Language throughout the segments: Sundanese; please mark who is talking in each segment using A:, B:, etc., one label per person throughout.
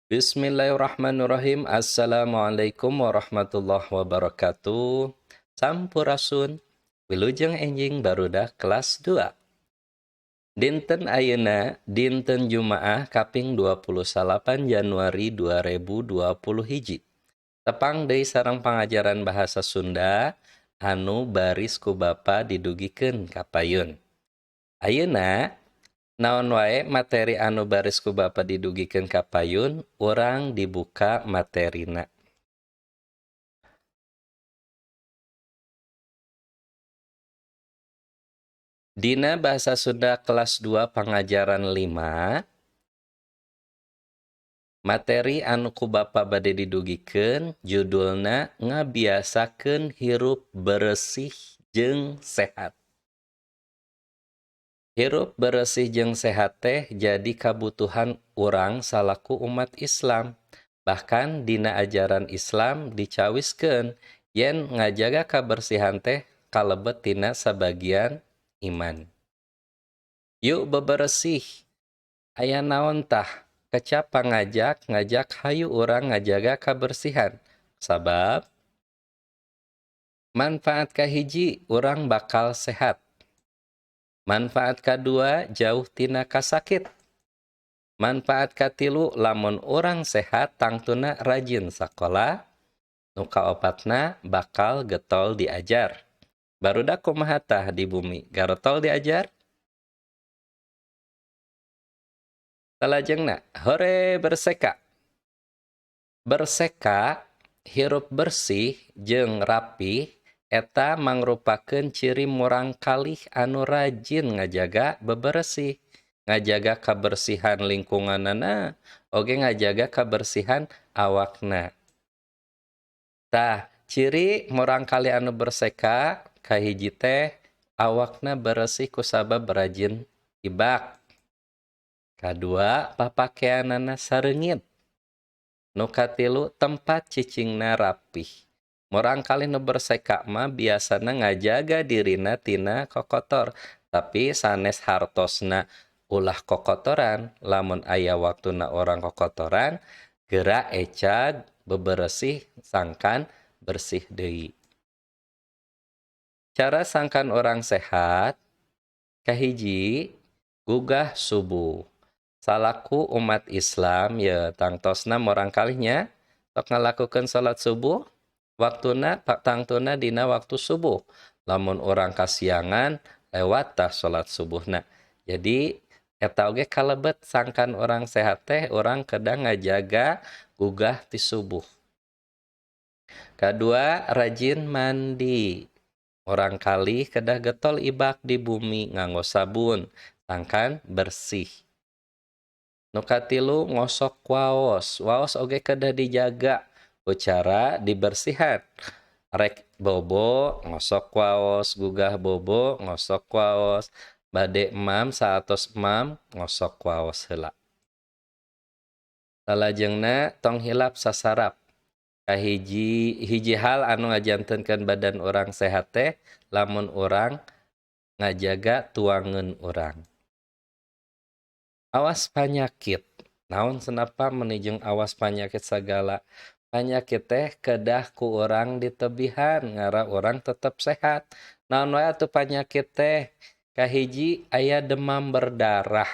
A: Bismillahirrahmanirrahim. Assalamualaikum warahmatullahi wabarakatuh. Sampurasun. Wilujeng enjing barudak kelas 2. Dinten ayeuna dinten Jumaah kaping 28 Januari 2020 hiji. Tepang deui sareng pangajaran bahasa Sunda anu baris ku Bapa didugikeun ka payun. Ayeuna naon wae materi anu baris ku Bapa didugikeun ka payun, urang dibuka materina. Dina bahasa Sunda kelas 2 pangajaran 5, materi anu ku Bapa bade didugikeun judulna ngabiasakeun hirup bersih jeung sehat. Hirup bersih jeung sehat teh jadi kabutuhan urang salaku umat Islam. Bahkan dina ajaran Islam dicawiskeun yen ngajaga kabersihan teh kalebet tina sabagian iman. Yuk bebersih. Aya naon tah? Kecap ngajak hayu urang ngajaga kabersihan. Sabab manfaat kahiji urang bakal sehat. Manfaat kadua jauh tina kasakit. Manfaat katilu lamun urang sehat tangtuna rajin sakola. Nu kaopatna bakal getol diajar. Barudak kumaha tah di bumi garotol diajar? Salajengna, hore berseka. Berseka, hirup bersih jeung rapih eta mangrupakeun ciri murang kalih anu rajin ngajaga bebersih, ngajaga kabersihan lingkunganana, oge ngajaga kabersihan awakna. Tah, ciri murang kalih anu berseka kahiji teh awakna bersih kusabab rajin ibak. Kadua, papakeanana sareungit. Nu katilu, tempat cicingna rapih. Murang kalih nu berseka mah biasana ngajaga dirina tina kokotor. Tapi sanes hartosna ulah kokotoran, lamun aya waktuna orang kokotoran, geura ecag beberesih sangkan bersih deui. Cara sangkan orang sehat, kahiji, gugah subuh. Salaku umat Islam ya tangtosna morang kalihnya sok ngalakukeun salat subuh waktuna tangtuna dina waktu subuh. Lamun orang kasiangan lewat tah salat subuhna. Jadi eta oge kalebet sangkan orang sehat teh orang kedah ngajaga gugah ti subuh. Kadua, rajin mandi. Orang kali kedah getol ibak di bumi nganggo sabun sangkan bersih. Nu katilu ngosok waos. Waos oge kedah dijaga ku cara dibersihan. Rek bobo ngosok waos, gugah bobo ngosok waos, bade emam saatos emam ngosok waos heula. Salajengna tong hilap sasarap. Hiji hal anu ngajantenkeun badan orang sehat teh lamun orang ngajaga tuangan orang. Awas panyakit. Naon senapa menijeng awas panyakit sagala. Panyakit teh kedah ku orang ditebihan ngara orang tetep sehat. Naon wae atuh panyakit teh? Kahiji aya demam berdarah.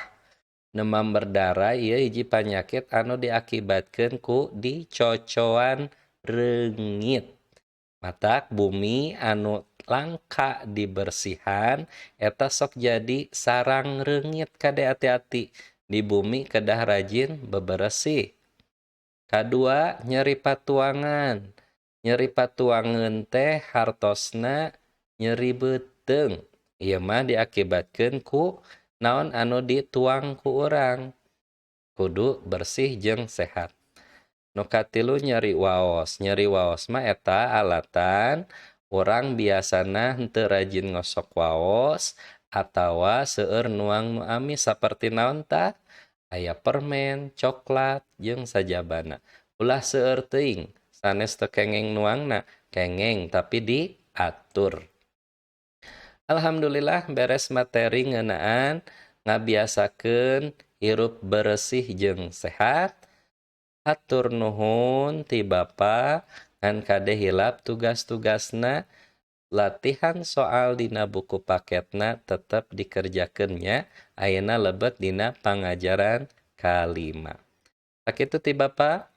A: Demam berdarah ieu hiji panyakit anu diakibatkeun ku dicocoan reungit. Matak bumi anu langka dibersihan eta sok jadi sarang reungit kade hati-hati di bumi kedah rajin bebersih. Kadua, nyeri patuangan. Nyeri patuangan teh hartosna nyeri beuteung. Ieu mah diakibatkeun ku naon anu dituang ku urang. Kudu bersih jeung sehat. Nu katilu nyeri waos. Nyeri waos mah eta alatan urang biasana henteu rajin ngosok waos atawa seueur nuang nu amis saperti naon tah? Aya permen, coklat, jeung sajabana. Ulah seueur teuing, sanes teu kengeng nuangna, kengeng tapi diatur. Alhamdulillah beres materi ngeunaan ngabiasakeun hirup bersih jeung sehat. Hatur nuhun ti Bapa ngan kade hilap tugas-tugasna. Latihan soal dina buku paketna tetap dikerjakannya. Ayeuna lebet dina pangajaran kalima. Sakitu ti Bapa.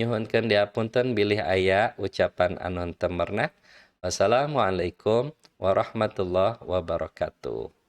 A: Nyuhunkeun diapunten bilih aya ucapan anu teu meurna. Wassalamualaikum warahmatullahi wabarakatuh.